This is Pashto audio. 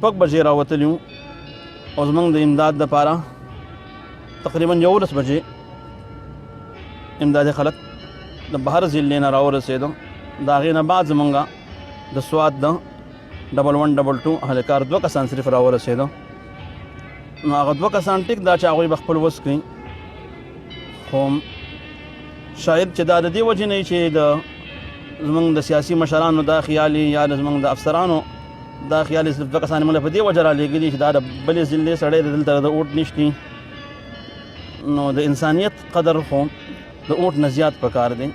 شپږ بجې راوتلي وو او زموږ د امداد دپاره تقریبا 11 بجې امدادي خلک د بهر ضلعې نه راورسېدو. د هغې نه بعد زمونږ د سوات د 1122 اهلکار 2 کسان صرف راورسېدو. نو هغه 2 کسان ټیک دا چې هغوی به خپل وس کړي، خو شاید چې دا د دې وجې نه چې د زمونږ د سیاسي مشرانو دا خیالي یا د زمونږ د افسرانو دا خیالي صرف 2 کسان موږ په دې وجه رالېږلي چې دا د بلې ضلعې سړی د دلته د اوټ نشتي. نو د انسانیت قدر خو د اوټ نه زیات پکار دی.